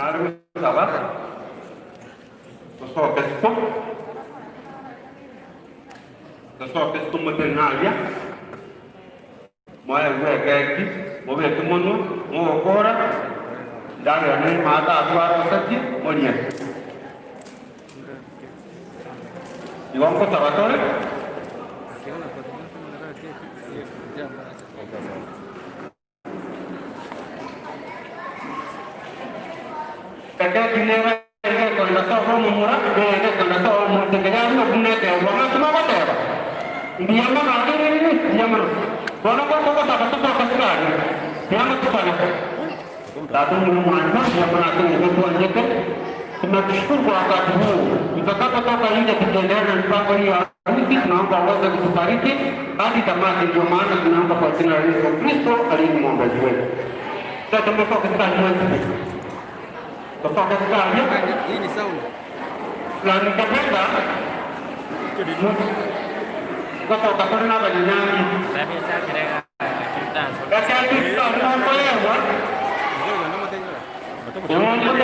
Naru sabar. Sosok metenalia. Moya wekeki, moweke mono, mowokora. Ndani ya nini mata atwara sati monia. Iwango sabatore. Kakak kinera con la sopa Mong'ina, con la sopa Mogotu, no pune te, vamos a tomar te. Diamma magi ni, diamma. Bono ko ko ta to ka ka. Diamma to pa na. Tatu ni mana, diamma na to ni to anje ke. Tunashukuru kwa wakati huu. Tutakapotoka nje tukiendelea na mpango hii, sisi tunaomba uweze kutubariki hadi tamati. Ndio maana tunaomba kwa jina la Yesu Kristo aliye mwombaji wetu. Sasa tumetoka katika mwezi tofauti sana. Hii ni sauna. Na nikapenda kwa sababu na banyani. Ndio sasa kirega. Sasa hivi tunapoelewa. Ndio ndio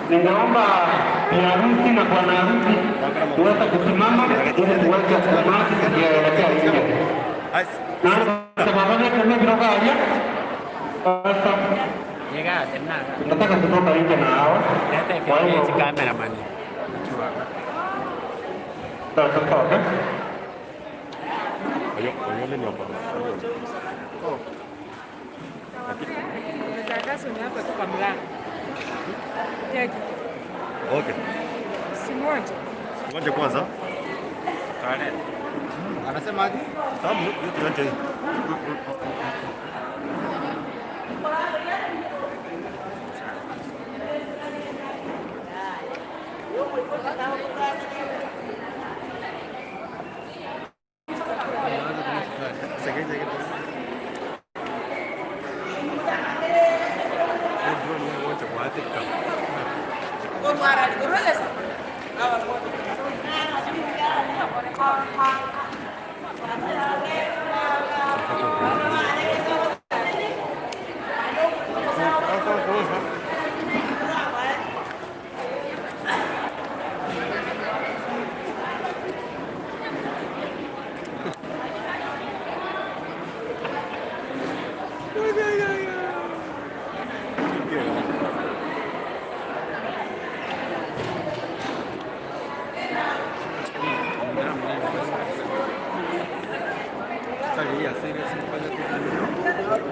ningeomba biharusi na bwana harusi tuweze kusimama ili tuweze kusimama tukielekea nje. Na sababu ni kutoka haja. Nataka kutoka nje na hawa. Kwa hiyo cameraman. Sasa Oyole ni hapa. Nataka hapa tu kwa mlango. Okay. Simoja. Ngoja kwanza. Kale. Anasema aje? Tamu yote yote.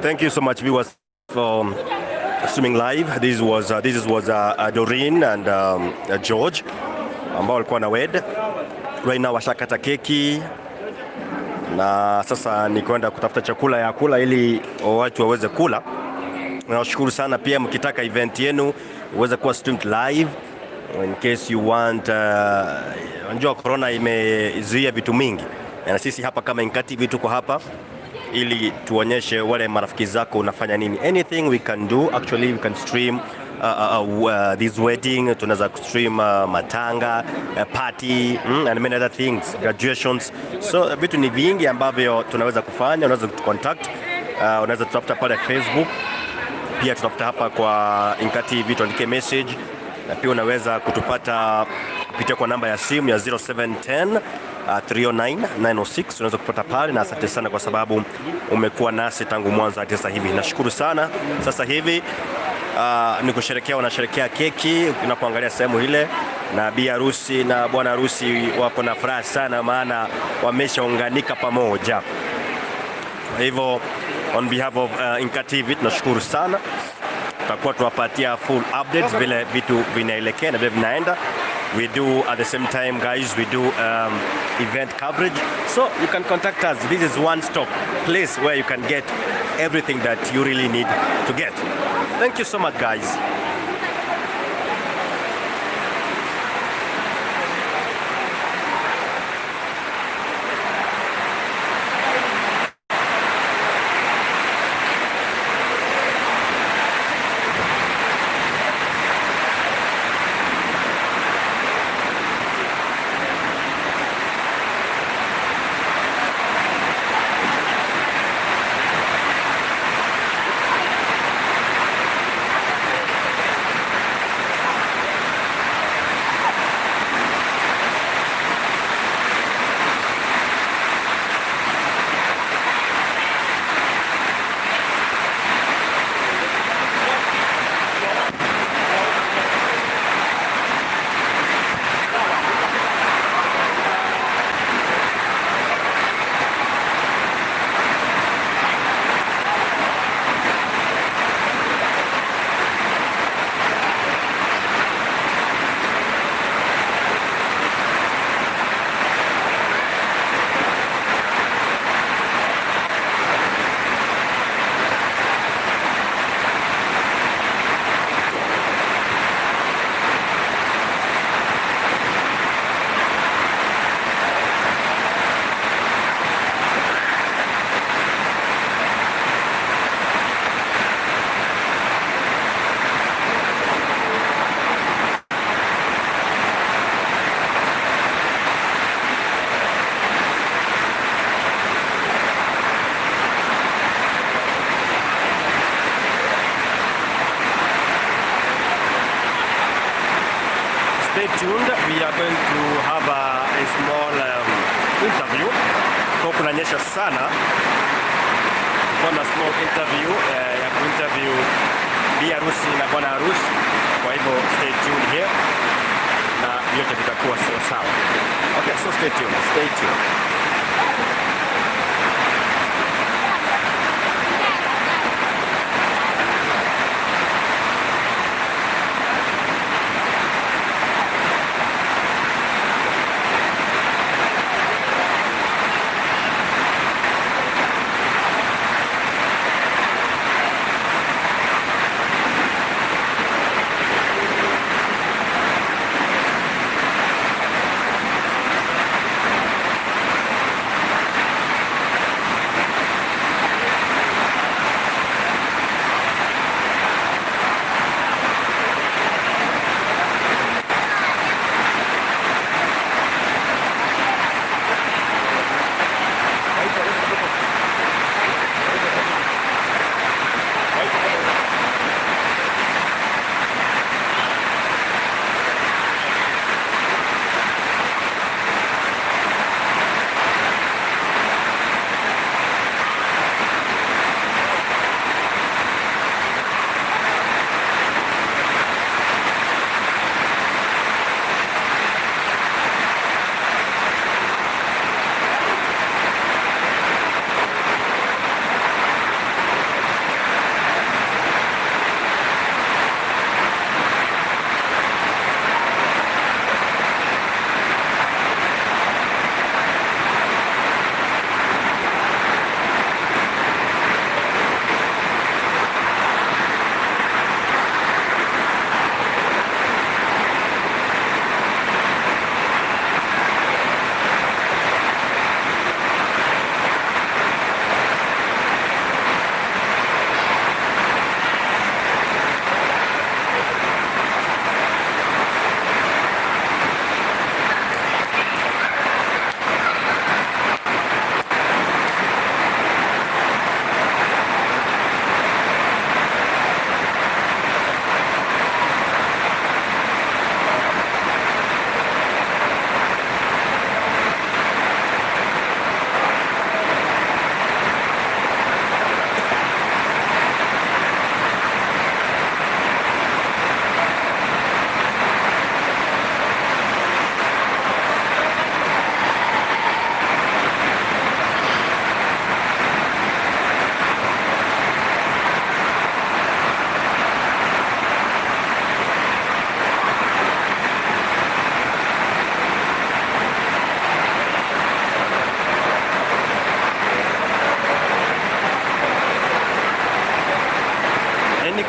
Thank you so much, viewers, for streaming live. This was Doreen and George ambao walikuwa na wed. Right now washakata keki na sasa ni kwenda kutafuta chakula ya kula ili watu waweze kula. Nawashukuru sana pia, mkitaka event yenu uweze kuwa streamed live in case you want. Unajua corona imezuia vitu mingi, na sisi hapa kama INKA TV tuko hapa ili tuonyeshe wale marafiki zako unafanya nini. Anything we can do, actually we can stream this wedding, tunaweza stream matanga, party and many other things, graduations. So vitu ni vingi ambavyo tunaweza kufanya. Unaweza kucontact, unaweza tutafuta pale Facebook, pia tutafuta hapa kwa INKA TV, tuandike message, na pia unaweza kutupata kupitia kwa namba ya simu ya 0710 309-906. Unaweza kupata pale, na asante sana kwa sababu umekuwa nasi tangu mwanzo hadi sasa hivi. Nashukuru sana. Sasa hivi ni kusherekea, wanasherekea keki unapoangalia sehemu ile, na bi harusi na bwana harusi wako na furaha sana, maana wameshaunganika pamoja. Hivyo on behalf of INKA TV tunashukuru sana. Tutakuwa tuwapatia full updates vile vitu vinaelekea na vile vinaenda. We do at the same time, guys, we do event coverage, so you can contact us. This is one stop place where you can get everything that you really need to get. Thank you so much, guys. tuned. We are going to have a small interview. Kwa kunanyesha sana. Kuna small interview ya kuinterview bi harusi na bwana harusi. Kwa hivyo stay tuned here. Na yote vitakuwa sawa. Okay, so stay tuned. Stay tuned.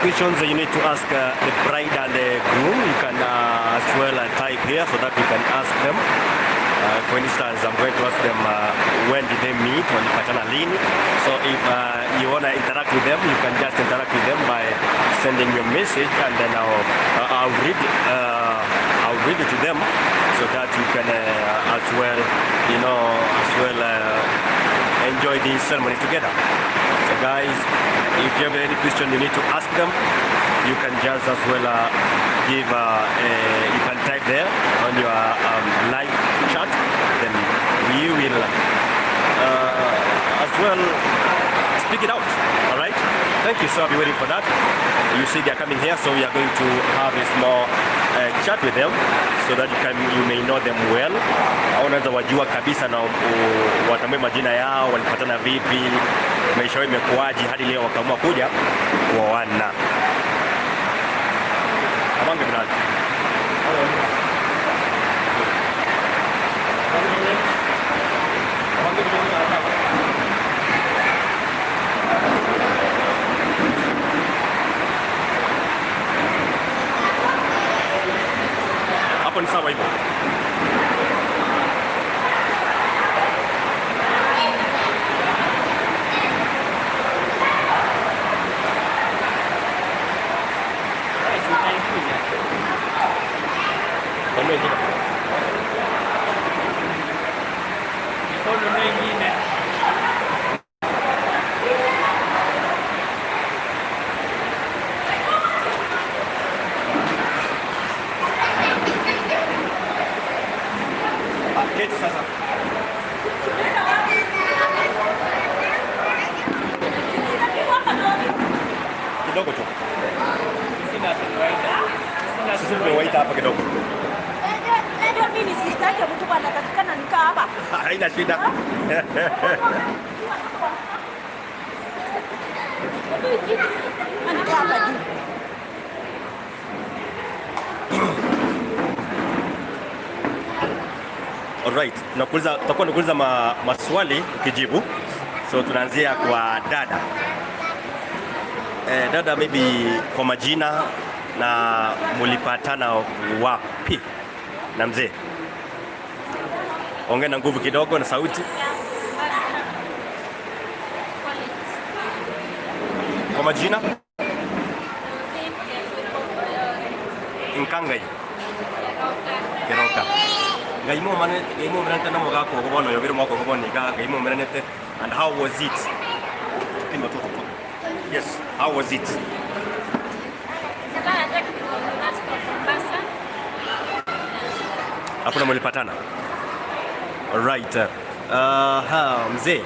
Questions you need to ask the bride and the groom, you can as well type here so that you can ask them. For instance, I'm going to ask them when did they meet, walipatana lini. So if you want to interact with them, you can just interact with them by sending me a message, and then I'll read it to them so that you can as well, enjoy the ceremony together. So guys, if you have any question you need to ask them, you can just as well you can type there on your live chat, then we will as well speak it out. All right, thank you. So I'll be waiting for that. You see they're coming here, so we are going to have a small chat with them so that you may know them well. Unaweza wajua kabisa na watambue majina yao, walipatana vipi, maisha yao imekuaje hadi leo wakaamua kuja kuoana. Amange brother. Hapo ni sawa hivyo. Mikono mingine kidogo tu. Sisi tumewaita hapa kidogo. Ndio mimi sistaki mtu anatakikana nikaa hapa. Haina shida. Alright, tutakuwa nakuuliza maswali ukijibu. So tunaanzia kwa dada. Dada, maybe kwa majina na mulipatana wapi na mzee? Ongea na nguvu kidogo na sauti. Kwa majina? Nkangai. Keroka. Gaimo manete na mogako go bono yobiro moko go boni ga gaimo manete. And how was it? Yes, how was it? Hapo na mlipatana. Alright. Mzee.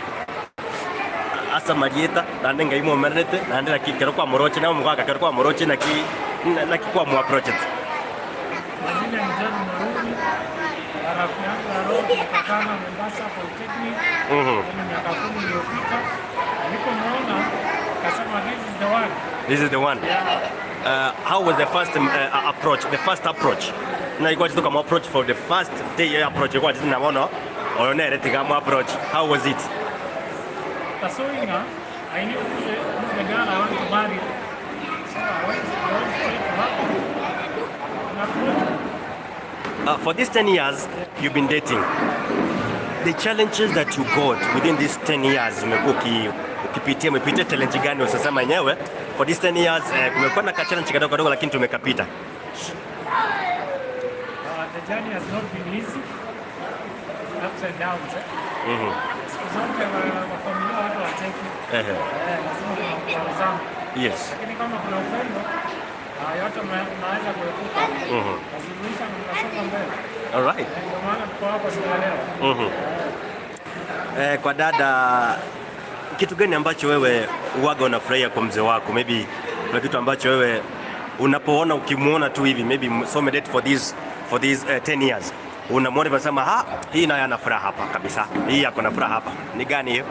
Asa Marieta na ndenga imo merete na ndela kikero kwa moroche na mugaka kero kwa moroche na kwa mu project. Majina ni John Maruni. Rafiki yangu wa roho tukakana Mombasa Polytechnic. Miaka 10 iliyopita. Nilipomuona akasema this is the one. This is the one. Yeah. How was the first approach? The first approach. Na iko jitu kama approach for the first day approach kwa jitu na bono. Oyonere tigamo approach. How was it? Kasoinga, I knew who's the girl I want to marry. So I went straight to her. For these 10 years you've been dating, the challenges that you got within these 10 years, umepitia challenge gani usasema yenyewe? For these 10 years kumekuwa na challenge kidogo kidogo lakini tumekapita. The journey has not been easy. Ups and downs. Familia watu wacheki. Lazima kuwazama. Yes. Lakini kama kuna upendo, yote mnaweza kuepuka. Lazima mnasonga mbele. All right. Ndio maana tuko hapa siku leo. Kwa dada, kitu gani ambacho wewe uwaga unafurahia kwa mzee wako? Maybe kuna kitu ambacho wewe unapoona ukimuona tu hivi, maybe so date for these 10 years. Unamwona unasema hii nayo ana furaha hapa kabisa. Hii yako na furaha hapa. Ni gani hiyo?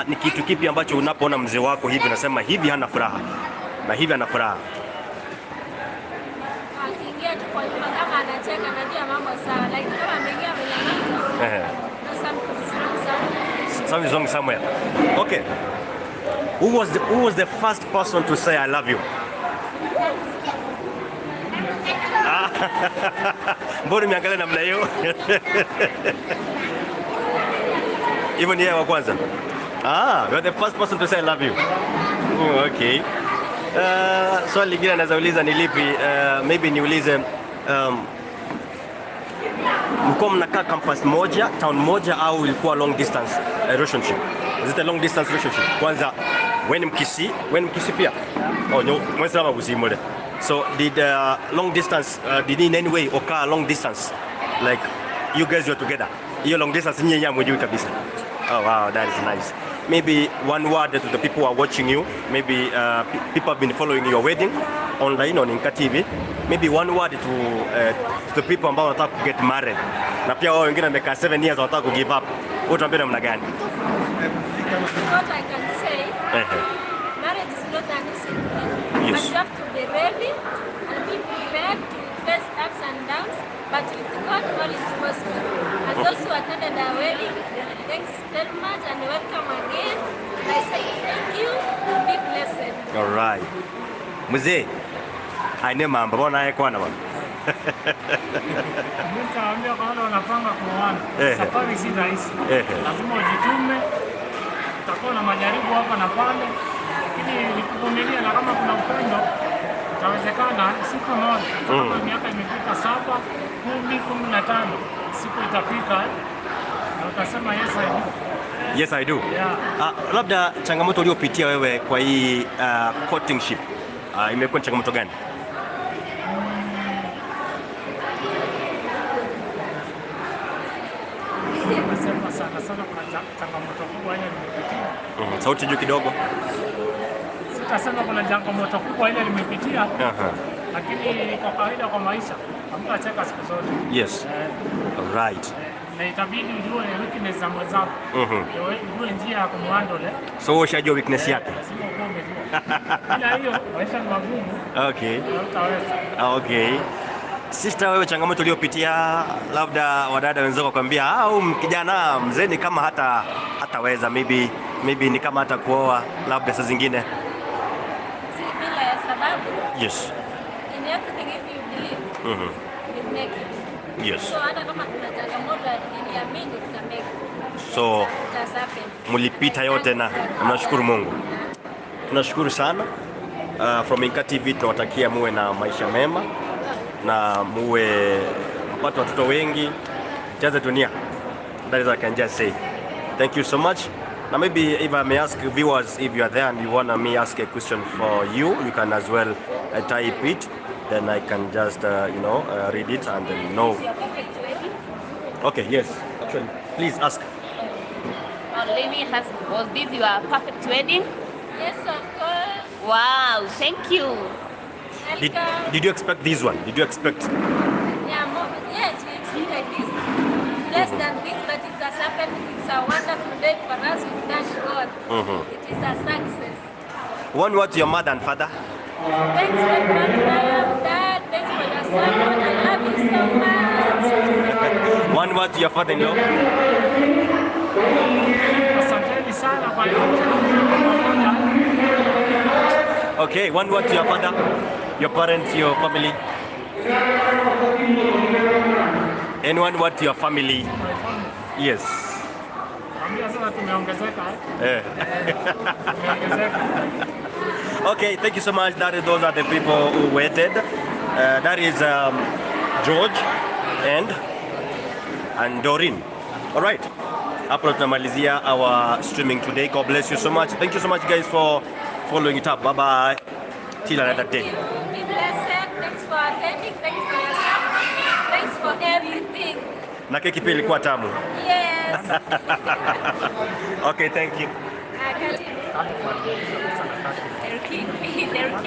Ni kitu kipi ambacho unapoona mzee wako hivi unasema hivi hana furaha na hivi ana furaha? Akiingia tu kwa nyumba kama anacheka najua mambo sawa. Like kama ameingia kwenye something wrong somewhere. Okay. Who was the first person to say I love you? Mbona miangalia namna hiyo? Even yeye wa kwanza. You're the first person to say I love you. Okay. Swali lingine naweza uliza ni lipi? Maybe niulize mko mnakaa campus moja, town moja au ilikuwa long distance relationship? Is it a long distance relationship? Kwanza when mkisi pia? Nyo mweza mabuzimole. So did long distance did in any way occur long distance, like you guys were together? Hiyo long distance nyinyi hamjui kabisa. Oh wow, that is nice. Maybe one word to the people who are watching you. Maybe people have been following your wedding online on INKA TV. Maybe one word to the people ambao wanataka ku get married. Na pia wao wengine wamekaa 7 years wanataka ku give up. Utaambia namna gani? What I can say, marriage is not an easy thing. Yes. But you have to be ready and be prepared to face ups and downs. But with God, all is possible. And those who attended our wedding, thanks very much and welcome again. And I say thank you and be blessed. All right. Mzee, haine mambo bona yeye kwana bwana. Nitaambia kwa wale wanapanga kuoana. Safari si rahisi. Lazima ujitume. Utakuwa na majaribu hapa na pale. Lakini nikuvumilia na kama kuna upendo itawezekana siku moja. Kama miaka imefika 7, 10, 15, siku itafika na utasema yes I do. Yes I do. Yeah. Labda changamoto uliopitia wewe kwa hii courtship imekuwa changamoto gani? Nasema sana kuna changamoto kubwa ile nimepitia. Sauti juu kidogo. Sitasema kuna changamoto kubwa ile nimepitia. Lakini kwa kawaida kwa maisha, hamna cheka siku zote. Yes. Right. Na itabidi ujue weakness za mwenzako. Ujue njia ya kumhandle. So ushajua weakness yake. Lazima uwe umejua. Bila hiyo maisha ni magumu. Okay. Utaweza. Okay. Sister, wewe changamoto uliyopitia, labda wadada wenzako wakwambia au kijana mzee ni kama hataweza, maybe ni kama hata kuoa, labda saa zingine. Si bila ya sababu. Yes. In everything if you believe. You make it. Yes. So hata kama kuna changamoto niamini tuta make it. So mlipita yote na tunashukuru Mungu. Tunashukuru sana. From INKA TV tunawatakia muwe na maisha mema na muwe mpate watoto wengi, jaze dunia. That is what I can just say. Thank you so much. Now maybe if I may ask viewers, if you are there and you want me ask a question for you, you can as well type it. Then I can just read it and then know. Okay, yes. Actually, please ask. Let me ask, was this your perfect wedding? Yes, of course. Wow, thank you. Did you expect this one? Did you expect? Yeah, yes, we expected this. Less than this, but it has happened. It's a wonderful day for us. We thank God. It is a success. One word to your mother and father. Thanks very much, Dad. Thanks for your support. I love you so much. One word to your father-in-law. Asanteni sana kwa yote. Okay, one word to your father, your parents, your family. And one word to your family. Yes. Okay, thank you so much. Those are the people who waited. That is George and Doreen. All right. Hapo tunamalizia our streaming today. God bless you so much. Thank you so much guys for following it up. Bye bye. Till another day. Be blessed. Thanks for attending. Thanks for your support. Thanks for everything. Na keki pia ilikuwa tamu. Yes. Okay, thank you. Thank you.